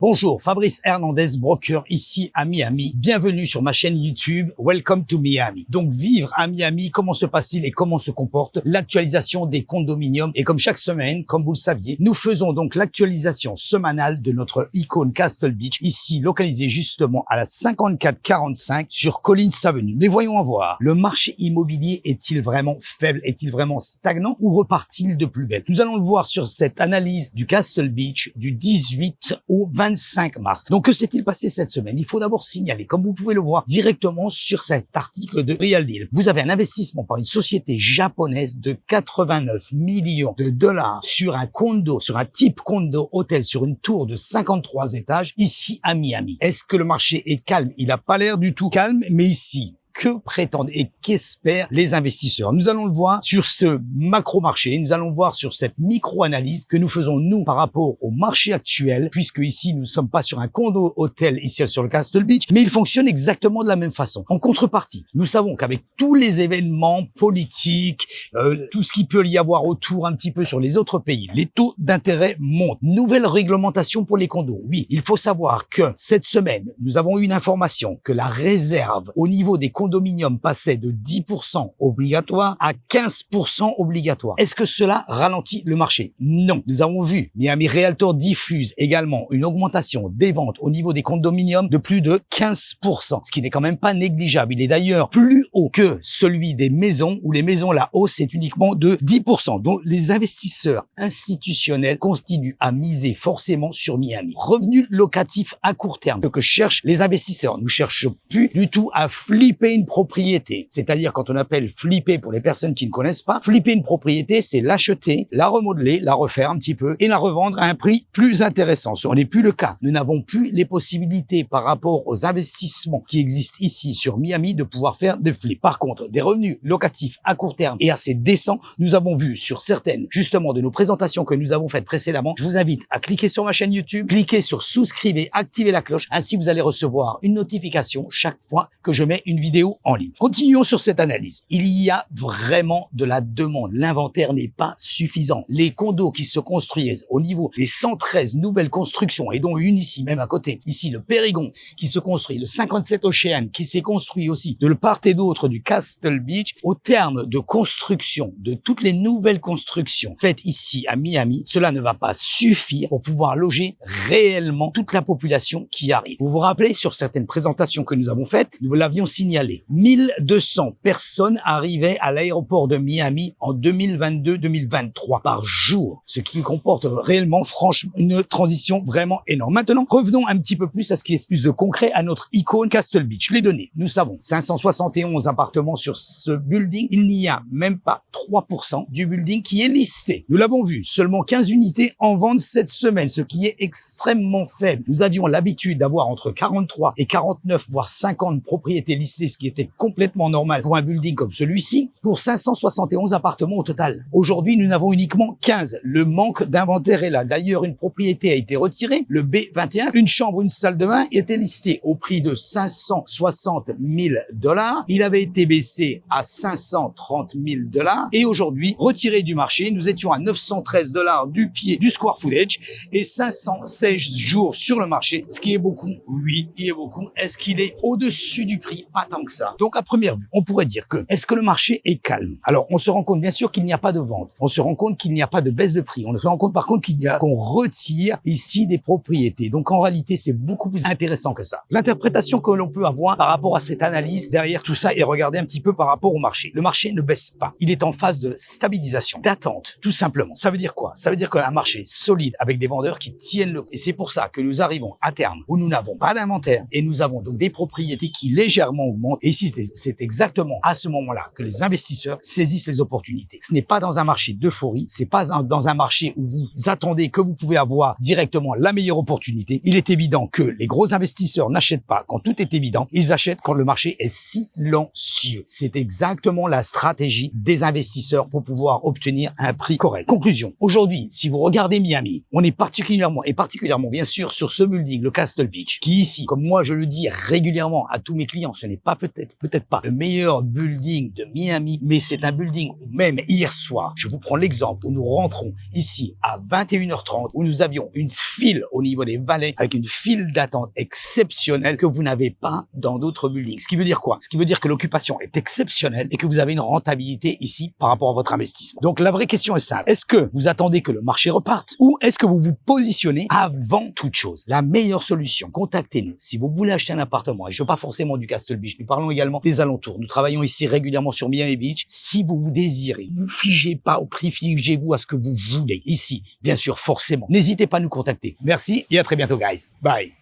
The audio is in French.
Bonjour, Fabrice Hernandez, broker ici à Miami. Bienvenue sur ma chaîne YouTube, Welcome to Miami. Donc vivre à Miami, comment se passe-t-il et comment se comporte l'actualisation des condominiums. Et comme chaque semaine, comme vous le saviez, nous faisons donc l'actualisation semainale de notre icône Castle Beach, ici localisé justement à la 5445 sur Collins Avenue. Mais voyons voir, le marché immobilier est-il vraiment faible, est-il vraiment stagnant ou repart-il de plus belle? Nous allons le voir sur cette analyse du Castle Beach du 18 au 25 mars. Donc, que s'est-il passé cette semaine? Il faut d'abord signaler, comme vous pouvez le voir directement sur cet article de Real Deal, vous avez un investissement par une société japonaise de 89 millions de dollars sur un condo, sur un type condo hôtel, sur une tour de 53 étages ici à Miami. Est-ce que le marché est calme? Il n'a pas l'air du tout calme, mais ici, que prétendent et qu'espèrent les investisseurs? Nous allons le voir sur ce macro-marché, nous allons voir sur cette micro-analyse que nous faisons nous par rapport au marché actuel, puisque ici nous ne sommes pas sur un condo hôtel ici sur le Castle Beach, mais il fonctionne exactement de la même façon. En contrepartie, nous savons qu'avec tous les événements politiques, tout ce qui peut y avoir autour un petit peu sur les autres pays, les taux d'intérêt montent. Nouvelle réglementation pour les condos. Oui, il faut savoir que cette semaine, nous avons eu une information que la réserve au niveau des condominiums passait de 10% obligatoire à 15% obligatoire. Est-ce que cela ralentit le marché? Non. Nous avons vu Miami Realtor diffuse également une augmentation des ventes au niveau des condominiums de plus de 15%, ce qui n'est quand même pas négligeable. Il est d'ailleurs plus haut que celui des maisons, où les maisons, la hausse est uniquement de 10%. Donc, les investisseurs institutionnels continuent à miser forcément sur Miami. Revenu locatif à court terme, ce que cherchent les investisseurs. Nous ne cherchons plus du tout à flipper une propriété. C'est-à-dire, quand on appelle flipper pour les personnes qui ne connaissent pas, flipper une propriété, c'est l'acheter, la remodeler, la refaire un petit peu et la revendre à un prix plus intéressant. Ce n'est plus le cas. Nous n'avons plus les possibilités par rapport aux investissements qui existent ici sur Miami de pouvoir faire des flips. Par contre, des revenus locatifs à court terme et assez décents, nous avons vu sur certaines, justement, de nos présentations que nous avons faites précédemment. Je vous invite à cliquer sur ma chaîne YouTube, cliquer sur souscrivez, activez la cloche. Ainsi, vous allez recevoir une notification chaque fois que je mets une vidéo en ligne. Continuons sur cette analyse. Il y a vraiment de la demande. L'inventaire n'est pas suffisant. Les condos qui se construisent au niveau des 113 nouvelles constructions, et dont une ici, même à côté, ici le Périgon qui se construit, le 57 Ocean qui s'est construit aussi de part et d'autre du Castle Beach, au terme de construction, de toutes les nouvelles constructions faites ici à Miami, cela ne va pas suffire pour pouvoir loger réellement toute la population qui arrive. Vous vous rappelez, sur certaines présentations que nous avons faites, nous l'avions signalé. 1200 personnes arrivaient à l'aéroport de Miami en 2022-2023 par jour, ce qui comporte réellement, franchement, une transition vraiment énorme. Maintenant, revenons un petit peu plus à ce qui est plus de concret, à notre icône Castle Beach. Les données, nous savons, 571 appartements sur ce building. Il n'y a même pas 3% du building qui est listé. Nous l'avons vu, seulement 15 unités en vente cette semaine, ce qui est extrêmement faible. Nous avions l'habitude d'avoir entre 43 et 49, voire 50 propriétés listées, ce qui était complètement normal pour un building comme celui-ci, pour 571 appartements au total. Aujourd'hui, nous n'avons uniquement 15. Le manque d'inventaire est là. D'ailleurs, une propriété a été retirée, le B21. Une chambre, une salle de bain était listée au prix de 560 000 dollars. Il avait été baissé à 530 000 dollars et aujourd'hui, retiré du marché, nous étions à 913 dollars du pied du square footage et 516 jours sur le marché, ce qui est beaucoup. Oui, il est beaucoup. Est-ce qu'il est au-dessus du prix? Pas tant que ça. Donc, à première vue, on pourrait dire que, est-ce que le marché est calme? Alors, on se rend compte, bien sûr, qu'il n'y a pas de vente. On se rend compte qu'il n'y a pas de baisse de prix. On se rend compte, par contre, qu'on retire ici des propriétés. Donc, en réalité, c'est beaucoup plus intéressant que ça. L'interprétation que l'on peut avoir par rapport à cette analyse derrière tout ça et regarder un petit peu par rapport au marché. Le marché ne baisse pas. Il est en phase de stabilisation, d'attente, tout simplement. Ça veut dire quoi? Ça veut dire qu'un marché solide avec des vendeurs qui tiennent le prix. Et c'est pour ça que nous arrivons à terme où nous n'avons pas d'inventaire et nous avons donc des propriétés qui légèrement augmentent. Et ici, c'est exactement à ce moment-là que les investisseurs saisissent les opportunités. Ce n'est pas dans un marché d'euphorie, c'est pas dans un marché où vous attendez que vous pouvez avoir directement la meilleure opportunité. Il est évident que les gros investisseurs n'achètent pas quand tout est évident, ils achètent quand le marché est silencieux. C'est exactement la stratégie des investisseurs pour pouvoir obtenir un prix correct. Conclusion, aujourd'hui, si vous regardez Miami, on est particulièrement bien sûr sur ce building, le Castle Beach, qui ici, comme moi je le dis régulièrement à tous mes clients, ce n'est pas petit peut-être pas le meilleur building de Miami, mais c'est un building où même hier soir, je vous prends l'exemple où nous rentrons ici à 21h30, où nous avions une file au niveau des valets avec une file d'attente exceptionnelle que vous n'avez pas dans d'autres buildings. Ce qui veut dire quoi? Ce qui veut dire que l'occupation est exceptionnelle et que vous avez une rentabilité ici par rapport à votre investissement. Donc la vraie question est simple. Est-ce que vous attendez que le marché reparte ou est-ce que vous vous positionnez avant toute chose? La meilleure solution, contactez-nous. Si vous voulez acheter un appartement, et je veux pas forcément du Castle Beach, nous parlons également des alentours. Nous travaillons ici régulièrement sur Miami Beach. Si vous vous désirez, ne vous figez pas au prix, figez-vous à ce que vous voulez. Ici, bien sûr, forcément. N'hésitez pas à nous contacter. Merci et à très bientôt, guys. Bye.